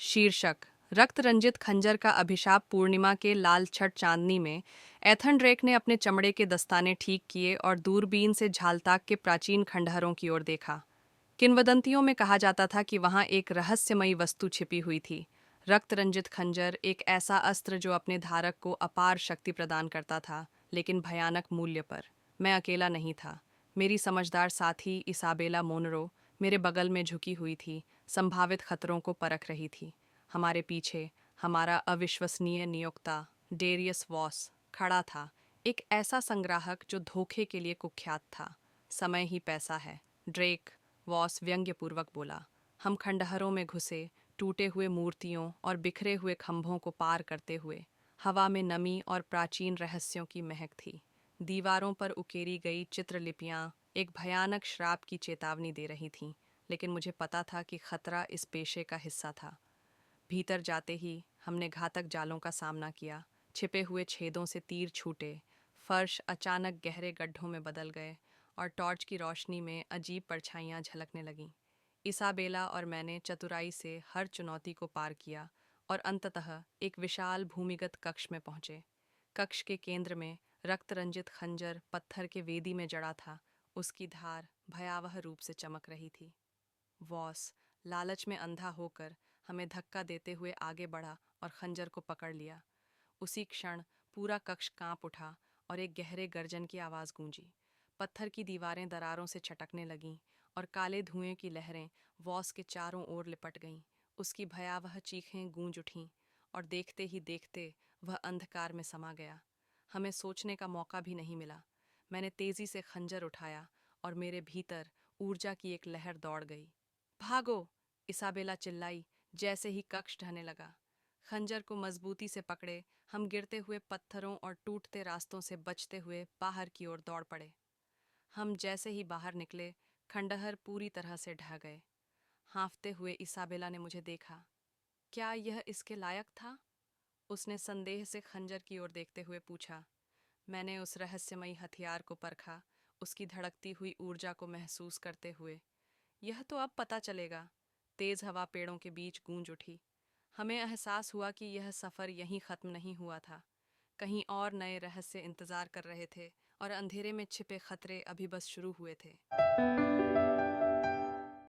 शीर्षक रक्त रंजित खंजर का अभिशाप। पूर्णिमा के लाल छठ चांदनी में एथन ड्रेक ने अपने चमड़े के दस्ताने ठीक किए और दूरबीन से झालताक के प्राचीन खंडहरों की ओर देखा। किंवदंतियों में कहा जाता था कि वहां एक रहस्यमयी वस्तु छिपी हुई थी। रक्त रंजित खंजर एक ऐसा अस्त्र जो अपने धारक को अपार शक्ति प्रदान करता था, लेकिन भयानक मूल्य पर। मैं अकेला नहीं था। मेरी समझदार साथी इसाबेला मोनरो मेरे बगल में झुकी हुई थी, संभावित खतरों को परख रही थी। हमारे पीछे हमारा अविश्वसनीय नियोक्ता डेरियस वॉस खड़ा था, एक ऐसा संग्राहक जो धोखे के लिए कुख्यात था। समय ही पैसा है, ड्रेक, वॉस व्यंग्यपूर्वक बोला। हम खंडहरों में घुसे, टूटे हुए मूर्तियों और बिखरे हुए खंभों को पार करते हुए। हवा में नमी और प्राचीन रहस्यों की महक थी। दीवारों पर उकेरी गई चित्रलिपियां एक भयानक श्राप की चेतावनी दे रही थीं, लेकिन मुझे पता था कि खतरा इस पेशे का हिस्सा था। भीतर जाते ही हमने घातक जालों का सामना किया। छिपे हुए छेदों से तीर छूटे, फर्श अचानक गहरे गड्ढों में बदल गए और टॉर्च की रोशनी में अजीब परछाइयां झलकने लगीं। इसाबेला और मैंने चतुराई से हर चुनौती को पार किया और अंततः एक विशाल भूमिगत कक्ष में पहुंचे। कक्ष के केंद्र में रक्त रंजित खंजर पत्थर के वेदी में जड़ा था, उसकी धार भयावह रूप से चमक रही थी। वॉस लालच में अंधा होकर हमें धक्का देते हुए आगे बढ़ा और खंजर को पकड़ लिया। उसी क्षण पूरा कक्ष कांप उठा और एक गहरे गर्जन की आवाज गूंजी। पत्थर की दीवारें दरारों से छटकने लगीं और काले धुएं की लहरें वॉस के चारों ओर लिपट गईं। उसकी भयावह चीखें गूंज उठीं और देखते ही देखते वह अंधकार में समा गया। हमें सोचने का मौका भी नहीं मिला। मैंने तेजी से खंजर उठाया और मेरे भीतर ऊर्जा की एक लहर दौड़ गई। भागो! इसाबेला चिल्लाई जैसे ही कक्ष ढहने लगा। खंजर को मजबूती से पकड़े हम गिरते हुए पत्थरों और टूटते रास्तों से बचते हुए बाहर की ओर दौड़ पड़े। हम जैसे ही बाहर निकले, खंडहर पूरी तरह से ढह गए। हाँफते हुए इसाबेला ने मुझे देखा। क्या यह इसके लायक था? उसने संदेह से खंजर की ओर देखते हुए पूछा। मैंने उस रहस्यमयी हथियार को परखा, उसकी धड़कती हुई ऊर्जा को महसूस करते हुए। यह तो अब पता चलेगा। तेज हवा पेड़ों के बीच गूंज उठी। हमें एहसास हुआ कि यह सफर यहीं खत्म नहीं हुआ था। कहीं और नए रहस्य इंतजार कर रहे थे और अंधेरे में छिपे खतरे अभी बस शुरू हुए थे।